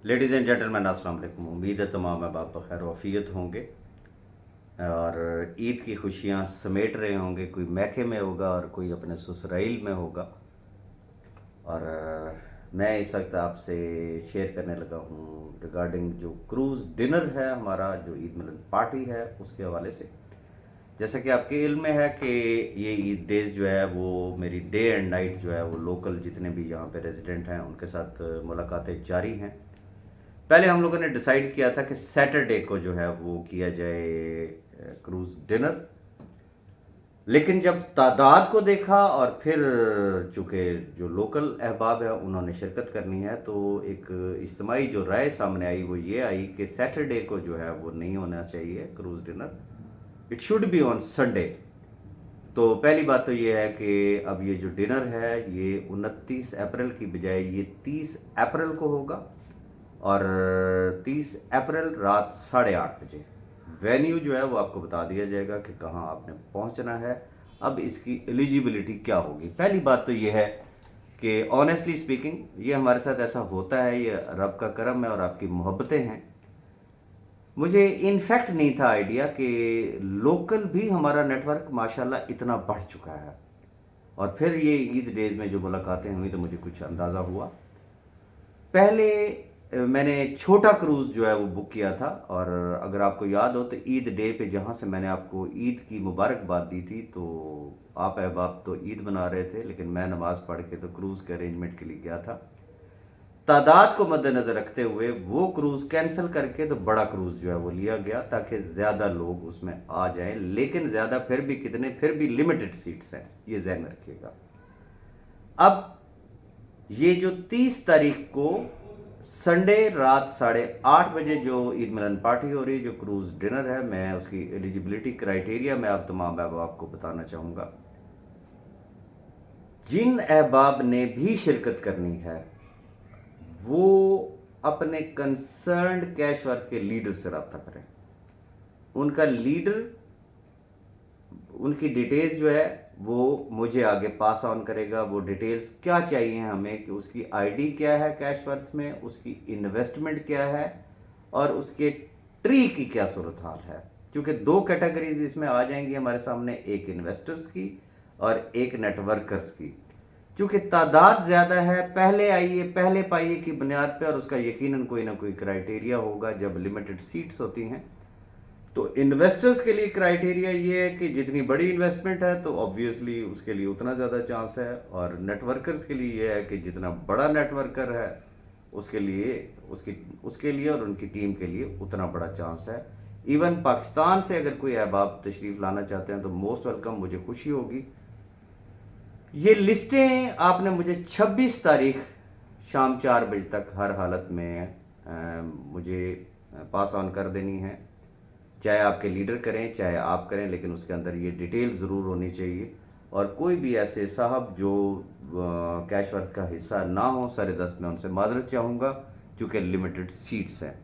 Ladies and gentleman अस्सलाम वालेकुम। उम्मीद है तमाम अहबाब बखैर वफ़ियत होंगे और ईद की खुशियाँ समेट रहे होंगे। कोई मैके में होगा और कोई अपने ससुराइल में होगा। और मैं इस वक्त आपसे शेयर करने लगा हूँ रिगार्डिंग जो क्रूज़ डिनर है हमारा, जो ईद मिलन पार्टी है, उसके हवाले से। जैसा कि आपके इल्म में है कि ये ईद डेज़ जो है वो मेरी डे एंड नाइट जो है वो लोकल जितने भी यहाँ पे रेजिडेंट हैं उनके साथ मुलाकातें जारी हैं। पहले हम लोगों ने डिसाइड किया था कि सैटरडे को जो है वो किया जाए क्रूज़ डिनर, लेकिन जब तादाद को देखा और फिर चूँकि जो लोकल अहबाब है उन्होंने शिरकत करनी है, तो एक इज्तिमाई जो राय सामने आई वो ये आई कि सैटरडे को जो है वो नहीं होना चाहिए cruise dinner, it should be on Sunday. तो पहली बात तो ये है कि अब ये जो डिनर है ये 29 अप्रैल की बजाय ये 30 अप्रैल को होगा और 30 अप्रैल रात 8:30 बजे। वेन्यू जो है वो आपको बता दिया जाएगा कि कहाँ आपने पहुँचना है। अब इसकी एलिजिबिलिटी क्या होगी? पहली बात तो ये है कि ऑनेस्टली स्पीकिंग ये हमारे साथ ऐसा होता है, ये रब का करम है और आपकी मोहब्बतें हैं। मुझे इनफैक्ट नहीं था आइडिया कि लोकल भी हमारा नेटवर्क माशाल्लाह इतना बढ़ चुका है। और फिर ये ईद डेज़ में जो मुलाकातें हुई तो मुझे कुछ अंदाज़ा हुआ। पहले मैंने छोटा क्रूज़ जो है वो बुक किया था, और अगर आपको याद हो तो ईद डे पे जहाँ से मैंने आपको ईद की मुबारकबाद दी थी, तो आप अहबाब तो ईद मना रहे थे लेकिन मैं नमाज़ पढ़ के तो क्रूज़ के अरेंजमेंट के लिए गया था। तादाद को मद्देनज़र रखते हुए वो क्रूज़ कैंसिल करके तो बड़ा क्रूज़ जो है वो लिया गया ताकि ज़्यादा लोग उसमें आ जाएं, लेकिन ज़्यादा फिर भी कितने, फिर भी लिमिटेड सीट्स हैं, ये ज़हन में रखिएगा। अब ये जो 30 तारीख को संडे रात 8:30 बजे जो ईद मिलन पार्टी हो रही है, जो क्रूज़ डिनर है, मैं उसकी एलिजिबिलिटी क्राइटेरिया मैं आप तमाम अहबाब को बताना चाहूँगा। जिन अहबाब ने भी शिरकत करनी है वो अपने कंसर्न्ड कैशवर्थ के लीडर से रब्ता करें। उनका लीडर उनकी डिटेल्स जो है वो मुझे आगे पास ऑन करेगा। वो डिटेल्स क्या चाहिए हमें, कि उसकी आईडी क्या है कैशवर्थ में, उसकी इन्वेस्टमेंट क्या है और उसके ट्री की क्या सूरत हाल है। क्योंकि दो कैटेगरीज इसमें आ जाएंगी हमारे सामने, एक इन्वेस्टर्स की और एक नेटवर्कर्स की। चूँकि तादाद ज़्यादा है, पहले आइए पहले पाइए की बुनियाद पे, और उसका यकीनन कोई ना कोई क्राइटेरिया होगा जब लिमिटेड सीट्स होती हैं। तो इन्वेस्टर्स के लिए क्राइटेरिया ये है कि जितनी बड़ी इन्वेस्टमेंट है तो ऑब्वियसली उसके लिए उतना ज़्यादा चांस है, और नेटवर्कर्स के लिए ये है कि जितना बड़ा नेटवर्कर है उसके लिए और उनकी टीम के लिए उतना बड़ा चांस है। इवन पाकिस्तान से अगर कोई अहबाब तशरीफ़ लाना चाहते हैं तो मोस्ट वेलकम, मुझे खुशी होगी। ये लिस्टें आपने मुझे 26 तारीख शाम 4 बजे तक हर हालत में मुझे पास ऑन कर देनी है, चाहे आपके लीडर करें चाहे आप करें, लेकिन उसके अंदर ये डिटेल ज़रूर होनी चाहिए। और कोई भी ऐसे साहब जो कैशवर्थ का हिस्सा ना हो, सर दस्त में उनसे माजरत चाहूँगा क्योंकि लिमिटेड सीट्स हैं।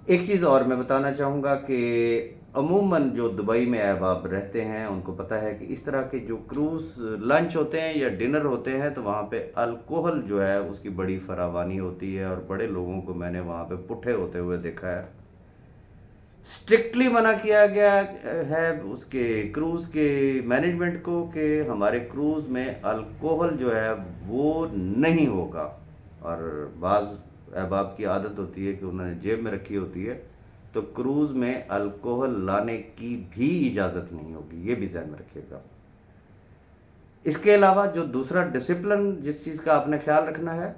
एक चीज़ और मैं बताना चाहूँगा कि अमूमन जो दुबई में अहबाब रहते हैं उनको पता है कि इस तरह के जो क्रूज़ लंच होते हैं या डिनर होते हैं तो वहाँ पे अल्कोहल जो है उसकी बड़ी फरावानी होती है, और बड़े लोगों को मैंने वहाँ पे पुट्ठे होते हुए देखा है। स्ट्रिक्टली मना किया गया है उसके क्रूज़ के मैनेजमेंट को कि हमारे क्रूज़ में अल्कोहल जो है वो नहीं होगा। और बाज़ अहबाब की आदत होती है कि उन्होंने जेब में रखी होती है, तो क्रूज़ में अल्कोहल लाने की भी इजाज़त नहीं होगी, ये भी ध्यान में रखिएगा। इसके अलावा जो दूसरा डिसिप्लिन जिस चीज़ का आपने ख्याल रखना है,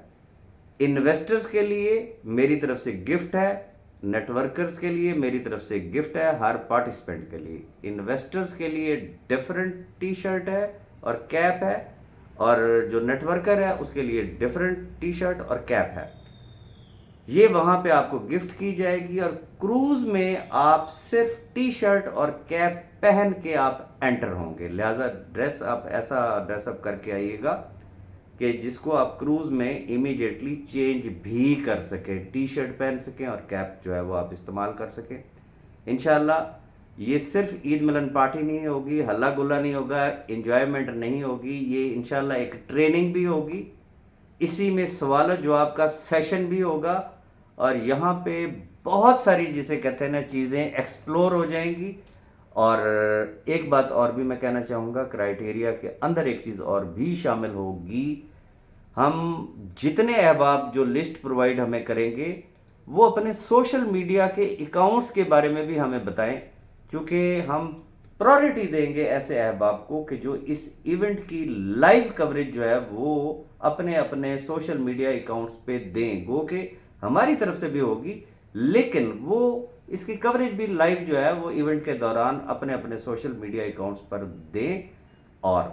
इन्वेस्टर्स के लिए मेरी तरफ से गिफ्ट है, नेटवर्कर्स के लिए मेरी तरफ से गिफ्ट है, हर पार्टिसिपेंट के लिए। इन्वेस्टर्स के लिए डिफरेंट टी शर्ट है और कैप है, और जो नेटवर्कर है उसके लिए डिफरेंट टी शर्ट और कैप है। ये वहाँ पे आपको गिफ्ट की जाएगी, और क्रूज़ में आप सिर्फ टी शर्ट और कैप पहन के आप एंटर होंगे। लिहाजा ड्रेस आप ऐसा ड्रेसअप करके आइएगा कि जिसको आप क्रूज़ में इमीडिएटली चेंज भी कर सकें, टी शर्ट पहन सकें और कैप जो है वो आप इस्तेमाल कर सकें। इंशाल्लाह ये सिर्फ ईद मिलन पार्टी नहीं होगी, हल्ला गुल्ला नहीं होगा, इंजॉयमेंट नहीं होगी, ये इंशाल्लाह एक ट्रेनिंग भी होगी। इसी में सवाल जवाब का सेशन भी होगा, اور یہاں پہ بہت ساری جسے کہتے ہیں نا چیزیں ایکسپلور ہو جائیں گی. اور ایک بات اور بھی میں کہنا چاہوں گا، کرائٹیریا کے اندر ایک چیز اور بھی شامل ہوگی. ہم جتنے احباب جو لسٹ پرووائڈ ہمیں کریں گے وہ اپنے سوشل میڈیا کے اکاؤنٹس کے بارے میں بھی ہمیں بتائیں، چونکہ ہم پرائرٹی دیں گے ایسے احباب کو کہ جو اس ایونٹ کی لائیو کوریج جو ہے وہ اپنے اپنے سوشل میڈیا اکاؤنٹس پہ دیں. گو کہ ہماری طرف سے بھی ہوگی، لیکن وہ اس کی کوریج بھی لائیو جو ہے وہ ایونٹ کے دوران اپنے اپنے سوشل میڈیا اکاؤنٹس پر دیں. اور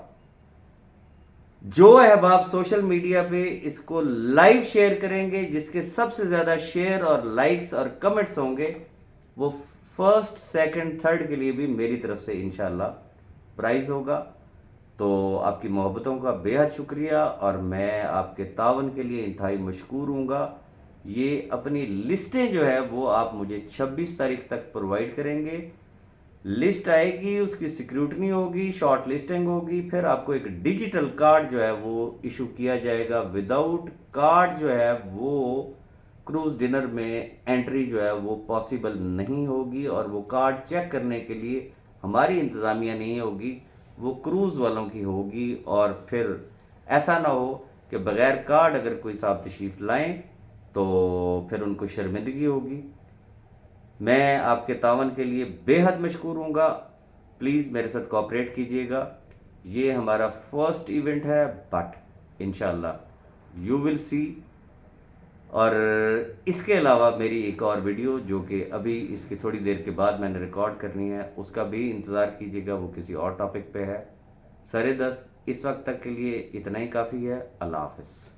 جو احباب سوشل میڈیا پہ اس کو لائیو شیئر کریں گے، جس کے سب سے زیادہ شیئر اور لائکس اور کمنٹس ہوں گے، وہ فرسٹ سیکنڈ تھرڈ کے لیے بھی میری طرف سے انشاءاللہ پرائز ہوگا. تو آپ کی محبتوں کا بے حد شکریہ، اور میں آپ کے تعاون کے لیے انتہائی مشکور ہوں گا. یہ اپنی لسٹیں جو ہے وہ آپ مجھے 26 تاریخ تک پرووائڈ کریں گے. لسٹ آئے گی، اس کی سیکیورٹی ہوگی، شارٹ لسٹنگ ہوگی، پھر آپ کو ایک ڈیجیٹل کارڈ جو ہے وہ ایشو کیا جائے گا. وداؤٹ کارڈ جو ہے وہ کروز ڈنر میں انٹری جو ہے وہ پاسبل نہیں ہوگی، اور وہ کارڈ چیک کرنے کے لیے ہماری انتظامیہ نہیں ہوگی، وہ کروز والوں کی ہوگی. اور پھر ایسا نہ ہو کہ بغیر کارڈ اگر کوئی صاحب تشریف لائیں تو پھر ان کو شرمندگی ہوگی. میں آپ کے تعاون کے لیے بے حد مشکور ہوں گا. پلیز میرے ساتھ کوآپریٹ کیجیے گا. یہ ہمارا فرسٹ ایونٹ ہے، بٹ انشاءاللہ یو ول سی. اور اس کے علاوہ میری ایک اور ویڈیو جو کہ ابھی اس کی تھوڑی دیر کے بعد میں نے ریکارڈ کرنی ہے، اس کا بھی انتظار کیجیے گا. وہ کسی اور ٹاپک پہ ہے. سر دست اس وقت تک کے لیے اتنا ہی کافی ہے. اللہ حافظ.